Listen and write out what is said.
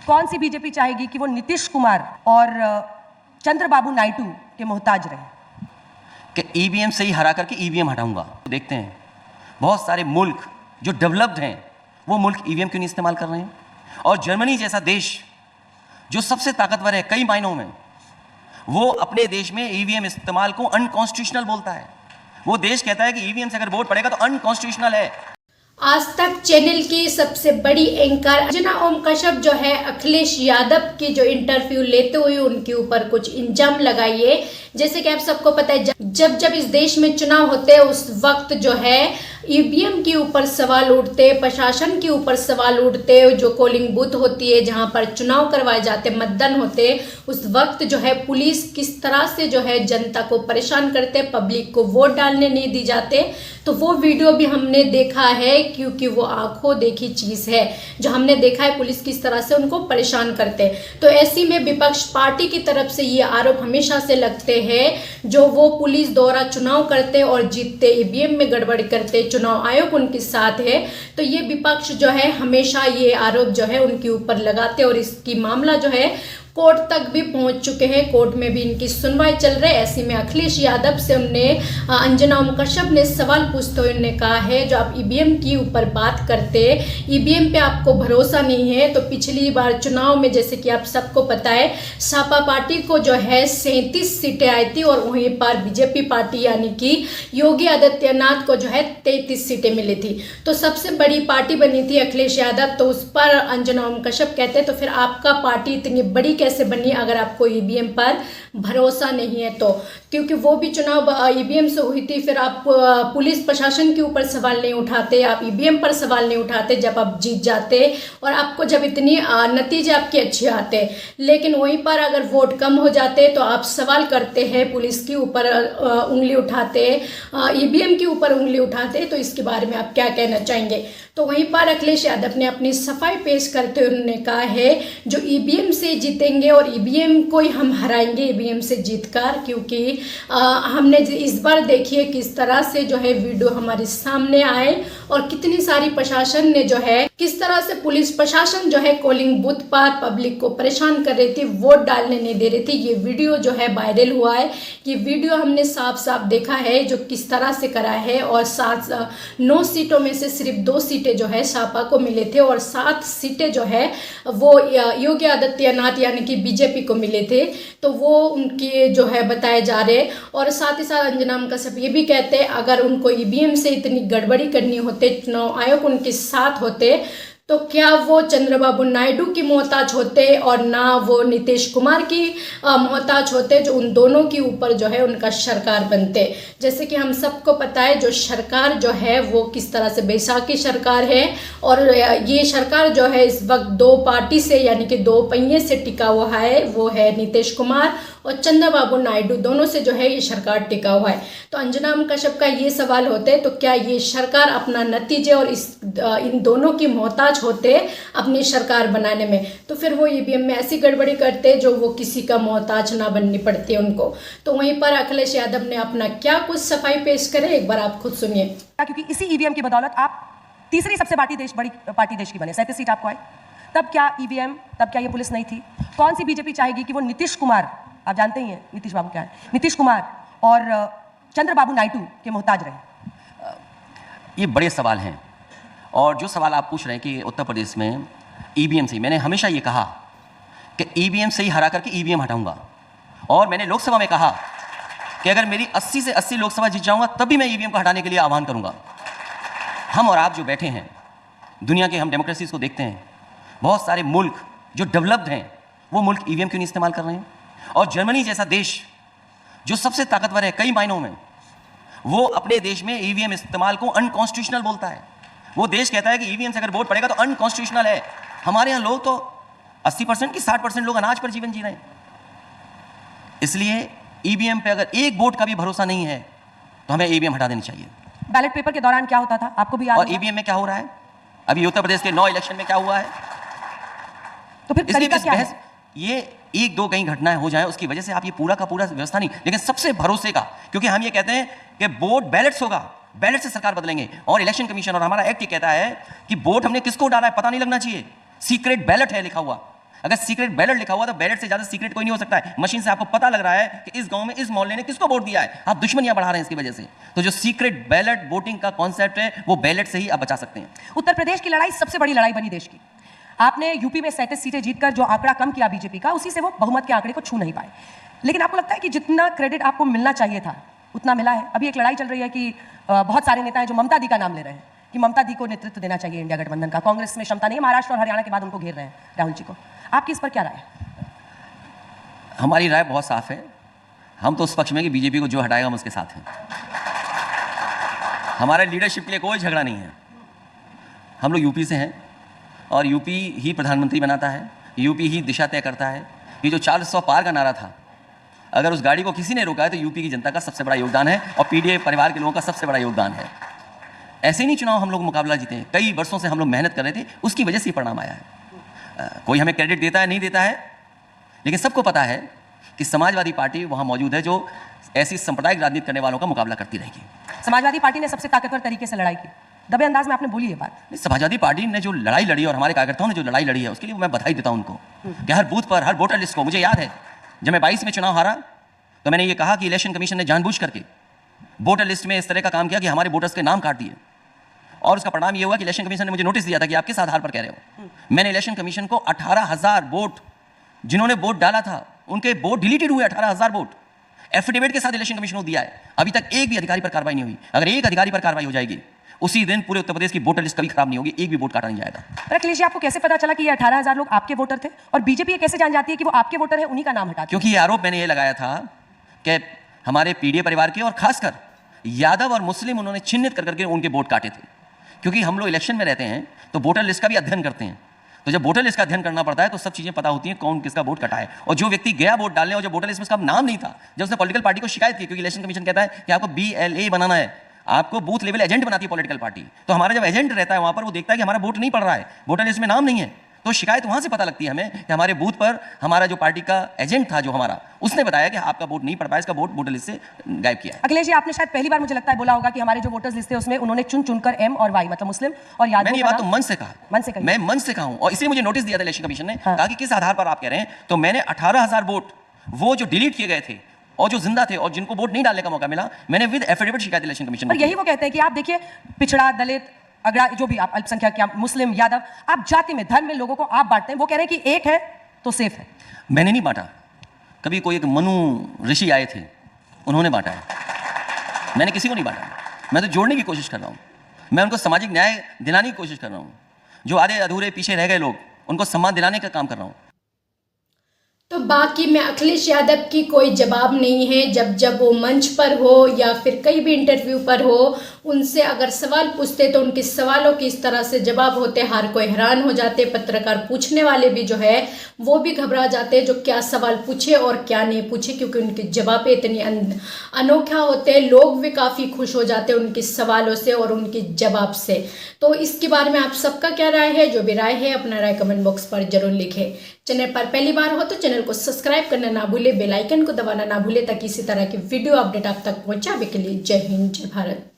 कौन सी बीजेपी चाहेगी कि वो नीतीश कुमार और चंद्रबाबू नायडू के मोहताज रहे? कि ईवीएम से ही हरा करके ईवीएम हटाऊंगा। देखते हैं बहुत सारे मुल्क जो डेवलप्ड हैं वो मुल्क ईवीएम क्यों नहीं इस्तेमाल कर रहे हैं, और जर्मनी जैसा देश जो सबसे ताकतवर है कई मायनों में, वो अपने देश में ईवीएम इस्तेमाल को अनकॉन्स्टिट्यूशनल बोलता है। वो देश कहता है कि ईवीएम से अगर वोट पड़ेगा तो अनकॉन्स्टिट्यूशनल है। आज तक चैनल की सबसे बड़ी एंकर अंजना ओम कश्यप जो है अखिलेश यादव की जो इंटरव्यू लेते हुए उनके ऊपर कुछ इल्जाम लगाइए। जैसे कि आप सबको पता है जब इस देश में चुनाव होते हैं उस वक्त जो है ईवीएम के ऊपर सवाल उठते, प्रशासन के ऊपर सवाल उठते, जो पोलिंग बूथ होती है जहां पर चुनाव करवाए जाते, मतदान होते, उस वक्त जो है पुलिस किस तरह से जो है जनता को परेशान करते, पब्लिक को वोट डालने नहीं दी जाते। तो वो वीडियो भी हमने देखा है क्योंकि वो आंखों देखी चीज है जो हमने देखा है पुलिस किस तरह से उनको परेशान करते। तो ऐसी में विपक्ष पार्टी की तरफ से ये आरोप हमेशा से लगते हैं जो वो पुलिस द्वारा चुनाव करते और जीतते, ईवीएम में गड़बड़ करते, चुनाव आयोग उनके साथ है। तो ये विपक्ष जो है हमेशा ये आरोप जो है उनके ऊपर लगाते और इसकी मामला जो है कोर्ट तक भी पहुंच चुके हैं। कोर्ट में भी इनकी सुनवाई चल रही है। ऐसे में अखिलेश यादव से उनने अंजना ओम कश्यप ने सवाल पूछते हुए उन्होंने कहा है जो आप ईवीएम के ऊपर बात करते, ईवीएम पे आपको भरोसा नहीं है। तो पिछली बार चुनाव में जैसे कि आप सबको पता है सपा पार्टी को जो है 37 सीटें आई थी और वहीं पर बीजेपी पार्टी यानी कि योगी आदित्यनाथ को जो है 33 सीटें मिली थी। तो सबसे बड़ी पार्टी बनी थी अखिलेश यादव। तो उस पर अंजना ओम कश्यप कहते तो फिर आपका पार्टी इतनी बड़ी कैसे बनी अगर आपको ईवीएम पर भरोसा नहीं है तो, क्योंकि वो भी चुनाव ईवीएम से हुई थी। फिर आप पुलिस प्रशासन के ऊपर सवाल नहीं उठाते, आप ईवीएम पर सवाल नहीं उठाते जब आप जीत जाते और आपको जब इतनी नतीजे आपके अच्छे आते। लेकिन वहीं पर अगर वोट कम हो जाते तो आप सवाल करते हैं, पुलिस के ऊपर उंगली उठाते, ईवीएम के ऊपर उंगली उठाते। तो इसके बारे में आप क्या कहना चाहेंगे? तो वहीं पर अखिलेश यादव ने अपनी सफाई पेश करते हुए उन्होंने कहा है जो ईवीएम से जीतेंगे और ईवीएम को ही हम हराएंगे ईवीएम से जीतकर, क्योंकि हमने इस बार देखिए किस तरह से जो है वीडियो हमारे सामने आए और कितनी सारी प्रशासन ने जो है किस तरह से पुलिस प्रशासन जो है पोलिंग बूथ पर पब्लिक को परेशान कर रही थी, वोट डालने नहीं दे रही थी। ये वीडियो जो है वायरल हुआ है। ये वीडियो हमने साफ साफ देखा है जो किस तरह से करा है और 9 सीटों में से सिर्फ 2 सीटें जो है सपा को मिले थे और 7 सीटें जो है वो योगी आदित्यनाथ यानी कि बीजेपी को मिले थे। तो वो उनके जो है बताए जा रहे। और साथ ही साथ अंजना ओम कश्यप ये भी कहते हैं अगर उनको ईवीएम से इतनी गड़बड़ी करनी होते, चुनाव आयोग उनके साथ होते, तो क्या वो चंद्रबाबू नायडू की मोहताज होते और ना वो नीतीश कुमार की मोहताज होते, जो उन दोनों के ऊपर जो है उनका सरकार बनते। जैसे कि हम सबको पता है जो सरकार जो है वो किस तरह से बैसाखी सरकार है और ये सरकार जो है इस वक्त 2 पार्टी से यानी कि 2 पहिए से टिका हुआ है, वो है नीतीश कुमार और चंद्रबाबू नायडू, दोनों से जो है ये सरकार टिका हुआ है। तो अंजना ओम कश्यप का ये सवाल होते हैं तो क्या ये सरकार अपना नतीजे और इन दोनों की मोहताज होते अपनी सरकार बनाने में? तो फिर वो ईवीएम में ऐसी गड़बड़ी करते जो वो किसी का मोहताज ना बननी पड़ती उनको। तो वहीं पर अखिलेश यादव ने अपना क्या कुछ सफाई पेश करे, एक बार आप खुद सुनिए। क्योंकि इसी ईवीएम की बदौलत आप तीसरी सबसे बड़ी पार्टी देश की बने, 37 सीट आपको आई। तब क्या ईवीएम, तब क्या ये पुलिस नहीं थी? कौन सी बीजेपी चाहेगी कि वो नीतीश कुमार, आप जानते ही हैं नीतीश बाबू क्या है, नीतीश कुमार और चंद्रबाबू नायडू के मोहताज रहे? ये बड़े सवाल हैं और जो सवाल आप पूछ रहे हैं कि उत्तर प्रदेश में ईवीएम से, मैंने हमेशा ये कहा कि ईवीएम से ही हरा करके ईवीएम हटाऊंगा। और मैंने लोकसभा में कहा कि अगर मेरी 80 से 80 लोकसभा जीत जाऊंगा तब भी मैं ईवीएम को हटाने के लिए आह्वान करूंगा। हम और आप जो बैठे हैं दुनिया के, हम डेमोक्रेसीज को देखते हैं, बहुत सारे मुल्क जो डेवलप्ड हैं वो मुल्क ईवीएम क्यों नहीं इस्तेमाल कर रहे हैं, और जर्मनी जैसा देश जो सबसे ताकतवर है कई मायनों में, वो अपने देश में ईवीएम इस्तेमाल को अनकॉन्स्टिट्यूशनल बोलता है। वो देश कहता है कि ईवीएम से अगर वोट पड़ेगा तो अनकॉन्स्टिट्यूशनल है। हमारे यहाँ लोग तो 80% की 60% लोग अनाज पर जीवन जी रहे हैं। इसलिए ईवीएम पे अगर एक वोट का भी भरोसा नहीं है तो हमें ईवीएम हटा देनी चाहिए। बैलेट पेपर के दौरान क्या होता था आपको भी याद है? और ईवीएम में क्या हो रहा है अभी उत्तर प्रदेश के 9 इलेक्शन में क्या हुआ है? तो फिर तरीका क्या है? ये 1-2 कहीं घटनाएं हो जाए उसकी वजह से आप ये पूरा का पूरा व्यवस्था नहीं, लेकिन सबसे भरोसे का, क्योंकि हम ये कहते हैं कि वोट बैलेट्स होगा, बैलेट से सरकार बदलेंगे। और इलेक्शन कमीशन और हमारा एक्ट ये कहता है कि वोट हमने किसको डाला है पता नहीं लगना चाहिए, सीक्रेट बैलेट है लिखा हुआ। अगर सीक्रेट बैलेट लिखा हुआ तो बैलेट से ज्यादा सीक्रेट कोई नहीं हो सकता है। मशीन से आपको पता लग रहा है कि इस गांव में इस मोहल्ले ने किसको वोट दिया है, आप दुश्मनियां बढ़ा रहे हैं इसकी वजह से। तो जो सीक्रेट बैलेट वोटिंग का कॉन्सेप्ट है वो बैलेट से ही आप बचा सकते हैं। उत्तर प्रदेश की लड़ाई सबसे बड़ी लड़ाई बनी देश की। आपने यूपी में 37 सीटें जीतकर जो आंकड़ा कम किया बीजेपी का, उसी से वो बहुमत के आंकड़े को छू नहीं पाए। लेकिन आपको लगता है कि जितना क्रेडिट आपको मिलना चाहिए था उतना मिला है? अभी एक लड़ाई चल रही है कि बहुत सारे नेता हैं जो ममता दी का नाम ले रहे हैं कि ममता दी को नेतृत्व देना चाहिए इंडिया गठबंधन का, कांग्रेस में क्षमता नहीं है, महाराष्ट्र और हरियाणा के बाद उनको घेर रहे हैं राहुल जी को। आपकी इस पर क्या राय है? हमारी राय बहुत साफ है, हम तो उस पक्ष में कि बीजेपी को जो हटाएगा हम उसके साथ हैं। हमारे लीडरशिप के लिए कोई झगड़ा नहीं है। हम लोग यूपी से हैं और यूपी ही प्रधानमंत्री बनाता है, यूपी ही दिशा तय करता है। ये जो 400 पार का नारा था, अगर उस गाड़ी को किसी ने रोका है तो यूपी की जनता का सबसे बड़ा योगदान है और पीडीए परिवार के लोगों का सबसे बड़ा योगदान है। ऐसे नहीं चुनाव हम लोग मुकाबला जीते हैं, कई वर्षों से हम लोग मेहनत कर रहे थे, उसकी वजह से ही परिणाम आया है। कोई हमें क्रेडिट देता है नहीं देता है, लेकिन सबको पता है कि समाजवादी पार्टी वहाँ मौजूद है जो ऐसी सांप्रदायिक राजनीति करने वालों का मुकाबला करती रहेगी। समाजवादी पार्टी ने सबसे ताकतवर तरीके से लड़ाई की, दबे अंदाज में आपने बोली है बात। नहीं, समाजवादी पार्टी ने जो लड़ाई लड़ी और हमारे कार्यकर्ताओं ने जो लड़ाई लड़ी है उसके लिए मैं बधाई देता हूं उनको कि हर बूथ पर, हर वोटर लिस्ट को, मुझे याद है जब मैं 22 में चुनाव हारा तो मैंने ये कहा कि इलेक्शन कमीशन ने जानबूझ करके वोटर लिस्ट में इस तरह का काम किया कि हमारे वोटर्स के नाम काट दिए, और उसका परिणाम ये हुआ कि इलेक्शन कमीशन ने मुझे नोटिस दिया था कि आप किस आधार पर कह रहे हो। मैंने इलेक्शन कमीशन को 18,000 वोट, जिन्होंने वोट डाला था उनके वोट डिलीटेड हुए, 18,000 वोट एफिडेविट के साथ इलेक्शन कमीशन को दिया है। अभी तक एक भी अधिकारी पर कार्रवाई नहीं हुई। अगर एक अधिकारी पर कार्रवाई हो जाएगी उसी दिन पूरे उत्तर प्रदेश की वोटर लिस्ट कभी खराब नहीं होगी, एक भी वोट काटा नहीं जाएगा। पर अखिलेश जी, आपको कैसे पता चला कि ये 18,000 लोग आपके वोटर थे, और बीजेपी ये कैसे जान जाती है कि वो आपके वोटर है, उन्हीं का नाम हटा? क्योंकि ये आरोप मैंने ये लगाया था कि हमारे पीडीए परिवार के और खासकर यादव और मुस्लिम उन्होंने चिन्हित कर करके उनके वोट काटे थे। क्योंकि हम लोग इलेक्शन में रहते हैं तो वोटर लिस्ट का भी अध्ययन करते हैं, तो जब वोटर लिस्ट का अध्ययन करना पड़ता है तो सब चीजें पता होती हैं कौन किसका वोट कटा है। और जो व्यक्ति गया वोट डालने और जो वोटर लिस्ट में उसका नाम नहीं था, जब उसने पॉलिटिकल पार्टी को शिकायत की, क्योंकि इलेक्शन कमीशन कहता है कि आपको BLA बनाना है, आपको बूथ लेवल एजेंट बनाती है पॉलिटिकल पार्टी, तो हमारा जब एजेंट रहता है वहां पर वो देखता है कि हमारा वोट नहीं पड़ रहा है, वोटर लिस्ट में नाम नहीं है, तो शिकायत वहां से पता लगती है हमें कि हमारे बूथ पर हमारा जो पार्टी का एजेंट था जो हमारा, उसने बताया कि आपका वोट नहीं पड़ पाया, इसका वोट वोटर लिस्ट से गायब किया है। अखिलेश जी, आपने शायद पहली बार मुझे लगता है बोला होगा कि हमारे जो वोटर्स लिस्ट है उसमें उन्होंने चुन चुनकर M और Y, मतलब मुस्लिम और यादव। मैंने ये बात तो मन से कहा, मन से कही। मैं मन से कहा हूं, और इसलिए मुझे नोटिस दिया था इलेक्शन कमीशन ने, कहा कि किस आधार पर आप कह रहे हैं। तो मैंने 18,000 वोट वो जो डिलीट किए गए थे और जो जिंदा थे और जिनको वोट नहीं डालने का मौका मिला, मैंने विद एफिडेविट शिकायत इलेक्शन कमीशन पर यही वो कहते हैं कि आप देखिए, पिछड़ा, दलित, अगड़ा, जो भी आप अल्पसंख्यक या मुस्लिम, यादव, आप जाति में, धर्म में लोगों को आप बांटते हैं। वो कह रहे हैं कि एक है तो सेफ है। मैंने नहीं बांटा, कभी कोई एक मनु ऋषि आए थे उन्होंने बांटा है, मैंने किसी को नहीं बांटा। मैं तो जोड़ने की कोशिश कर रहा हूँ, मैं उनको सामाजिक न्याय दिलाने की कोशिश कर रहा हूँ, जो आधे अधूरे पीछे रह गए लोग उनको सम्मान दिलाने का काम कर रहा हूँ। तो बाकी में अखिलेश यादव की कोई जवाब नहीं है। जब वो मंच पर हो या फिर कहीं भी इंटरव्यू पर हो, उनसे अगर सवाल पूछते तो उनके सवालों की इस तरह से जवाब होते, हर कोई हैरान हो जाते। पत्रकार पूछने वाले भी जो है वो भी घबरा जाते, जो क्या सवाल पूछे और क्या नहीं पूछे, क्योंकि उनके जवाब इतनी अनोखा होते। लोग भी काफ़ी खुश हो जाते उनके सवालों से और उनके जवाब से। तो इसके बारे में आप सबका क्या राय है? जो भी राय है अपना राय कमेंट बॉक्स पर जरूर लिखें। चैनल पर पहली बार हो तो चैनल को सब्सक्राइब करना ना भूले, बेल आइकन को दबाना ना भूले, ताकि इसी तरह की वीडियो अपडेट आप तक पहुंचाने के लिए। जय हिंद, जय भारत।